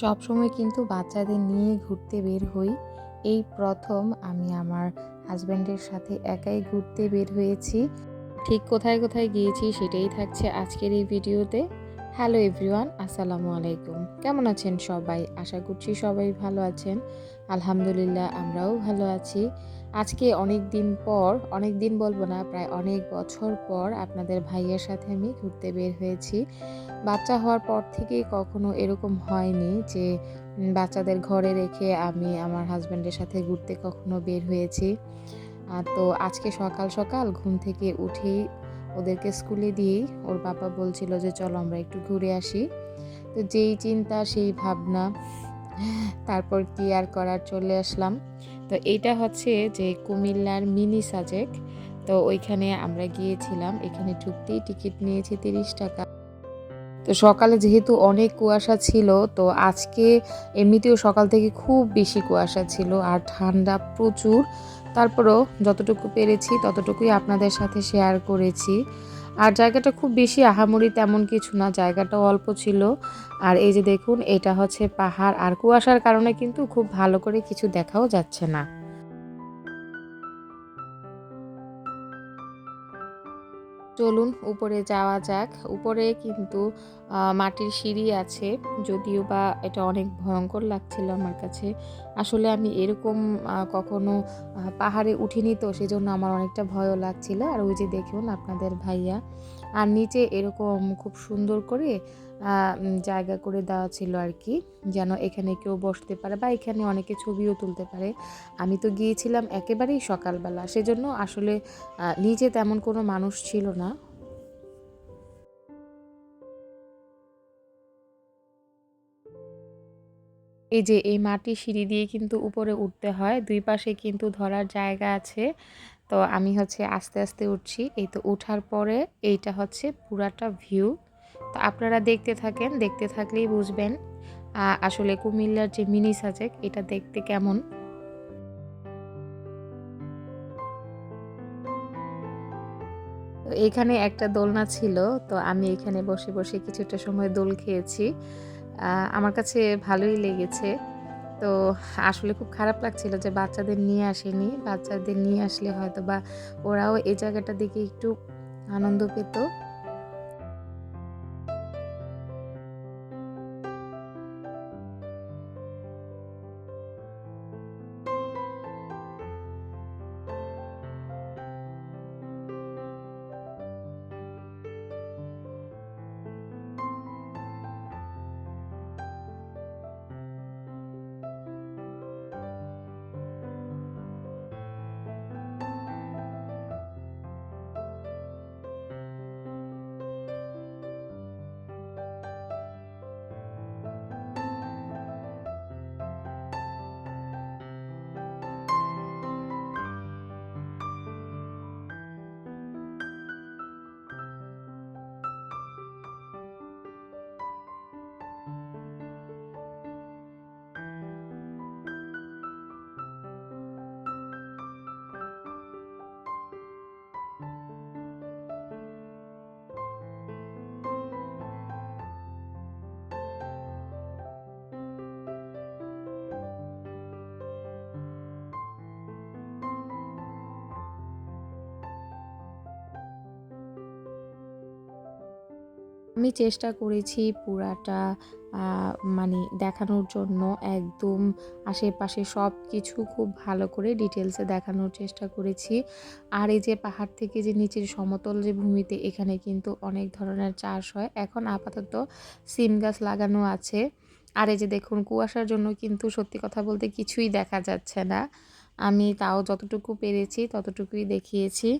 সবসময় কিন্তু বাচ্চাদের নিয়ে ঘুরতে বের হই। এই প্রথম আমি আমার হাসব্যান্ডের সাথে একাই ঘুরতে বের হয়েছি। ঠিক কোথায় কোথায় গিয়েছি সেটাই থাকছে আজকের এই ভিডিওতে। হ্যালো এভরিওয়ান, আসসালামু আলাইকুম। কেমন আছেন সবাই? আশা করছি সবাই ভালো আছেন। আলহামদুলিল্লাহ আমরাও ভালো আছি। আজকে অনেক দিন পর, অনেক দিন বলবো না, প্রায় অনেক বছর পর আপনাদের ভাইয়ের সাথে আমি ঘুরতে বের হয়েছি। বাচ্চা হওয়ার পর থেকেই কখনো এরকম হয়নি যে বাচ্চাদের ঘরে রেখে আমি আমার হাসব্যান্ডের সাথে ঘুরতে কখনো বের হয়েছি। তো আজকে সকাল সকাল ঘুম থেকে উঠেই ওদেরকে স্কুলে দিয়েই ওর বাবা বলছিল যে চলো আমরা একটু ঘুরে আসি। তো যেই চিন্তা সেই ভাবনা, তারপর কি আর করার, চলে আসলাম। তো এইটা হচ্ছে যে কুমিল্লার মিনি সাজেক। তো ওইখানে আমরা গিয়েছিলাম। এখানে ঢুকতেই টিকিট নিয়েছি 30 টাকা। তো সকালে যেহেতু অনেক কুয়াশা ছিল, তো আজকে এমনিতেও সকাল থেকে খুব বেশি কুয়াশা ছিল আর ঠান্ডা প্রচুর। তারপরও যতটুকু পেরেছি ততটুকুই আপনাদের সাথে শেয়ার করেছি। আর জায়গাটা খুব বেশি আহামরি তেমন কিছু না, জায়গাটাও অল্প ছিল। আর এই যে দেখুন, এটা হচ্ছে পাহাড়, আর কুয়াশার কারণে কিন্তু খুব ভালো করে কিছু দেখাও যাচ্ছে না। চলুন উপরে যাওয়া যাক। উপরে কিন্তু মাটির সিঁড়ি আছে, যদিও বা এটা অনেক ভয়ঙ্কর লাগছিল আমার কাছে। আসলে আমি এরকম কখনো পাহাড়ে উঠিনি, তো সেজন্য আমার অনেকটা ভয়ও লাগছিল। আর ওই যে দেখুন আপনাদের ভাইয়া, আর নিচে এরকম খুব সুন্দর করে জায়গা করে দেওয়া ছিল আর কি, যেন এখানে কেউ বসতে পারে বা এখানে অনেকে ছবিও তুলতে পারে। আমি তো গিয়েছিলাম একেবারেই সকালবেলা, সেজন্য আসলে নিচে তেমন কোনো মানুষ ছিল না। এই যে এই মাটির সিঁড়ি দিয়ে কিন্তু উপরে উঠতে হয়, দুই পাশে কিন্তু ধরার জায়গা আছে। তো আমি হচ্ছে আস্তে আস্তে উঠছি। এই তো উঠার পরে এইটা হচ্ছে পুরাটা ভিউ। তো আপনারা দেখতে থাকেন, দেখতে থাকলেই বুঝবেন আসলে কুমিল্লার যে মিনি সাজেক এটা দেখতে কেমন। তো এখানে একটা দোলনা ছিল, তো আমি এখানে বসে বসে কিছুটা সময় দোল খেয়েছি। আমার কাছে ভালোই লেগেছে। তো আসলে খুব খারাপ লাগছিল যে বাচ্চাদের নিয়ে আসেনি। বাচ্চাদের নিয়ে আসলে হয়তো বা ওরাও এই জায়গাটা দেখে একটু আনন্দ পেত। আমি চেষ্টা করেছি পুরাটা মানে দেখানোর জন্য, একদম আশেপাশে সব কিছু খুব ভালো করে ডিটেলসে দেখানোর চেষ্টা করেছি। আর এই যে পাহাড় থেকে যে নিচের সমতল যে ভূমিতে, এখানে কিন্তু অনেক ধরনের চাষ হয়। এখন আপাতত সিম গাছ লাগানো আছে। আর এই যে দেখুন, কুয়াশার জন্য কিন্তু সত্যি কথা বলতে কিছুই দেখা যাচ্ছে না। আমি তাও যতটুকু পেরেছি ততটুকুই দেখিয়েছি।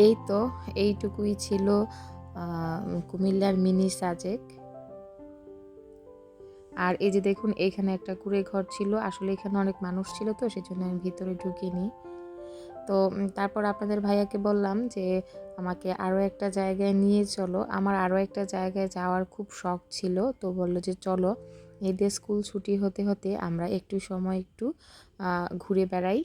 এই তো এইটুকুই ছিল কুমিল্লার মিনি সাজেক। আর এই যে দেখুন এখানে একটা কুঁড়ে ঘর ছিল, আসলে এখানে অনেক মানুষ ছিল তো সেজন্য আমি ভিতরে ঢুকিনি। তো তারপর আপনাদের ভাইয়াকে বললাম যে আমাকে আরও একটা জায়গায় নিয়ে চলো, আমার আরও একটা জায়গায় যাওয়ার খুব শখ ছিল। তো বললো যে চলো, এদের স্কুল ছুটি হতে হতে আমরা একটু সময় একটু ঘুরে বেড়াই।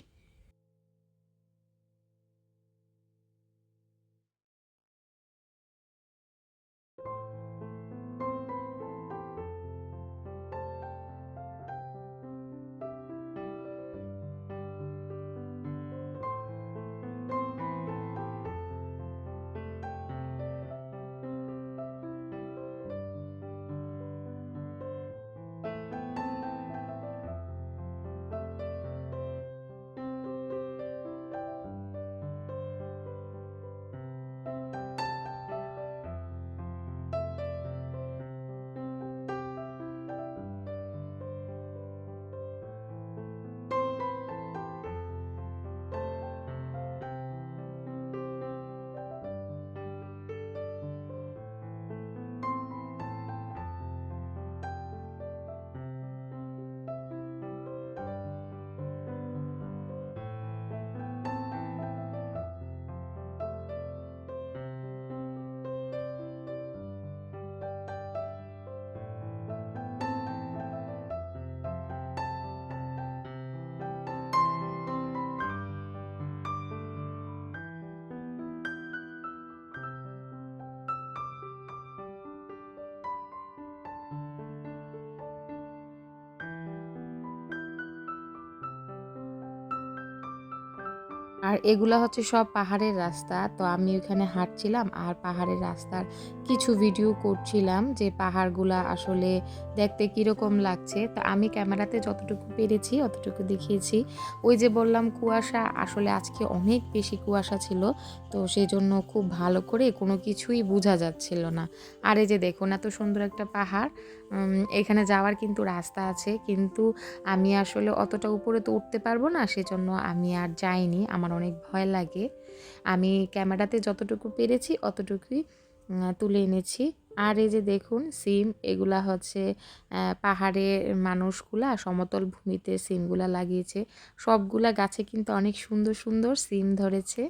আর এগুলা হচ্ছে সব পাহাড়ের রাস্তা। তো আমি ওখানে হাঁটছিলাম আর পাহাড়ের রাস্তার কিছু ভিডিও করছিলাম যে পাহাড়গুলা আসলে দেখতে কীরকম লাগছে। তো আমি ক্যামেরাতে যতটুকু পেরেছি অতটুকু দেখিয়েছি। ওই যে বললাম কুয়াশা, আসলে আজকে অনেক বেশি কুয়াশা ছিল, তো সেজন্য খুব ভালো করে কোনো কিছুই বোঝা যাচ্ছিল না। আর এই যে দেখুন এত সুন্দর একটা পাহাড়, এখানে যাওয়ার কিন্তু রাস্তা আছে, কিন্তু আমি আসলে অতটা উপরে তো উঠতে পারবো না, সেজন্য আমি আর যাইনি, আমার অনেক ভয় লাগে। আমি ক্যামেরাতে যতটুকু পেরেছি অতটুকুই তুলে এনেছি। আর এই যে দেখুন সিম, এগুলা হচ্ছে পাহাড়ের মানুষগুলা সমতল ভূমিতে সিমগুলা লাগিয়েছে। সবগুলা গাছে কিন্তু অনেক সুন্দর সুন্দর সিম ধরেছে।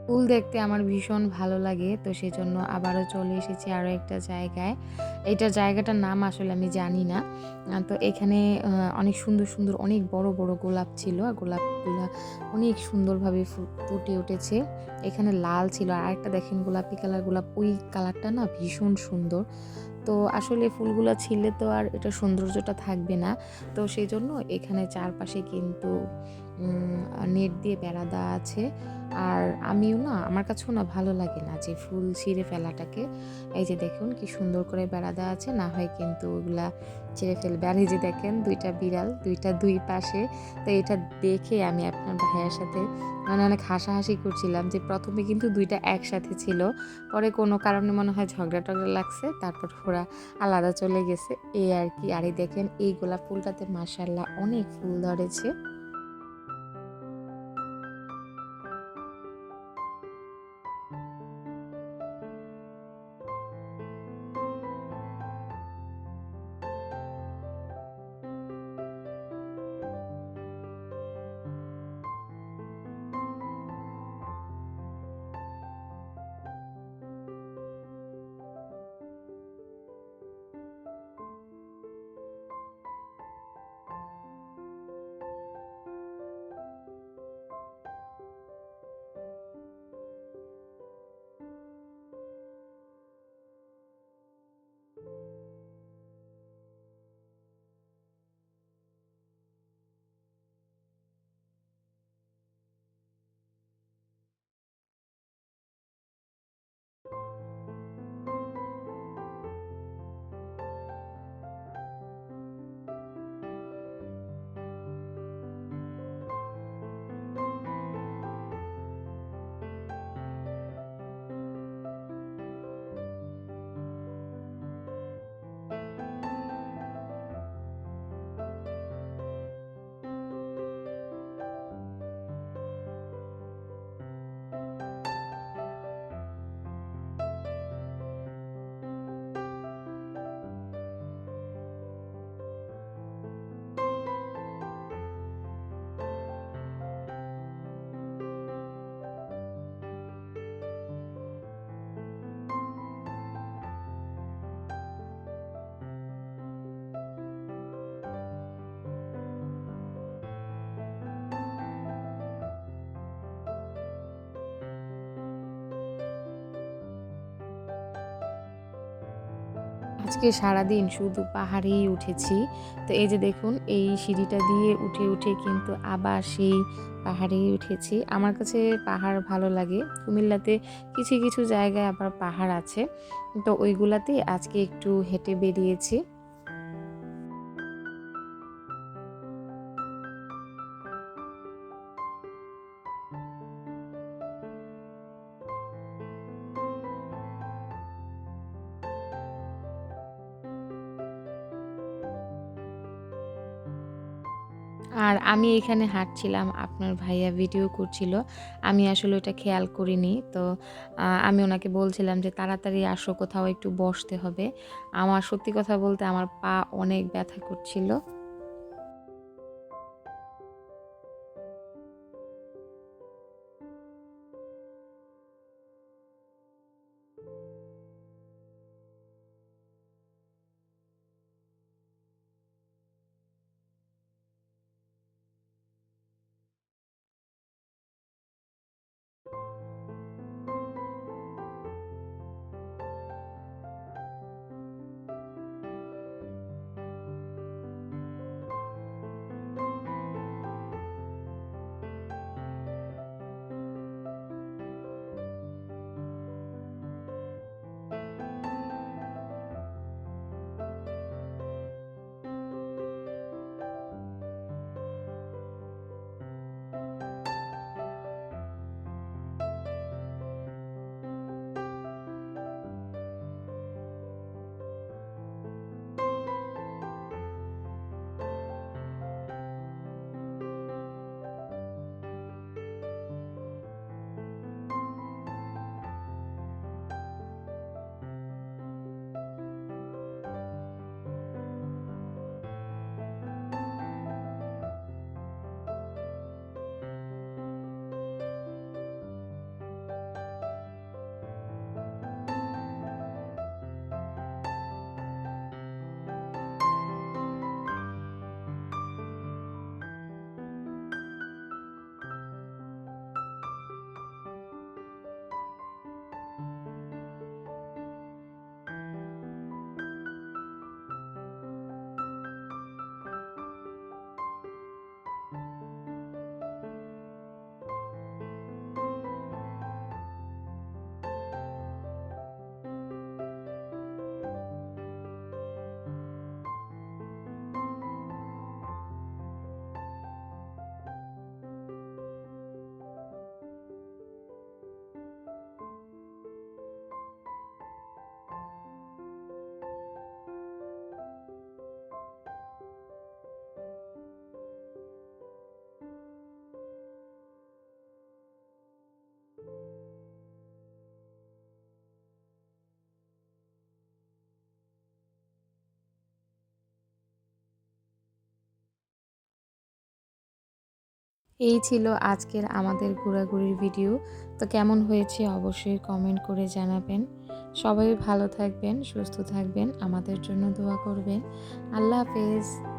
ফুল দেখতে আমার ভীষণ ভালো লাগে। তো সেজন্য আবারও চলে এসেছি আরো একটা জায়গায়। এইটার জায়গাটার নাম আসলে আমি জানি না। তো এখানে অনেক সুন্দর, সুন্দর অনেক বড়, বড় গোলাপ ছিল। আর গোলাপগুলা অনেক সুন্দরভাবে ফুটে উঠেছে। এখানে লাল ছিল। আর আরেকটা দেখেন গোলাপি কালার গোলাপ, ওই কালারটা না ভীষণ সুন্দর। তো আসলে ফুলগুলা ছিললে তো আর এটার সৌন্দর্যটা থাকবে না। তো সেজন্য এখানে চারপাশে কিন্তু নেট দিয়ে বেড়া দেওয়া আছে। আর আমিও না, আমার কাছেও না ভালো লাগে না যে ফুল ছিঁড়ে ফেলাটাকে। এই যে দেখুন কি সুন্দর করে বেড়া দেওয়া আছে, না হয় কিন্তু ওগুলা ছিঁড়ে ফেলবে। আর এই যে দেখেন ২ টা বিড়াল, ২ টা ২ পাশে। তো এটা দেখে আমি আপনার ভাইয়ার সাথে মানে অনেক হাসাহাসি করছিলাম যে ১ম এ কিন্তু ২ টা একসাথে ছিল। পরে কোনো কারণে মনে হয় ঝগড়া-টগড়া লাগছে। তারপর ওরা আলাদা চলে গেছে। এই আর কি। আর এই দেখেন এই গোলাপ ফুলটাতে মাশাআল্লাহ অনেক ফুল ধরেছে। আজকে সারাদিন শুধু পাহাড়েই উঠেছি। তো এই যে দেখুন এই সিঁড়িটা দিয়ে উঠে, উঠে কিন্তু আবার সেই পাহাড়েই উঠেছি। আমার কাছে পাহাড় ভালো লাগে। কুমিল্লাতে কিছু, কিছু জায়গায় আবার পাহাড় আছে। তো ওইগুলাতেই আজকে একটু হেঁটে বেরিয়েছি। আর আমি এখানে হাঁটছিলাম, আপনার ভাইয়া ভিডিও করছিল। আমি আসলে ওটা খেয়াল করিনি। তো আমি ওনাকে বলছিলাম যে, "তাড়াতাড়ি আসো, কোথাও একটু বসতে হবে।" আমার সত্যি কথা বলতে আমার পা অনেক ব্যথা করছিল। এই ছিল আজকের আমাদের ঘোরাঘুরির ভিডিও। তো কেমন হয়েছে অবশ্যই কমেন্ট করে জানাবেন। সবাই ভালো থাকবেন, সুস্থ থাকবেন, আমাদের জন্য দোয়া করবেন। আল্লাহ হাফেজ।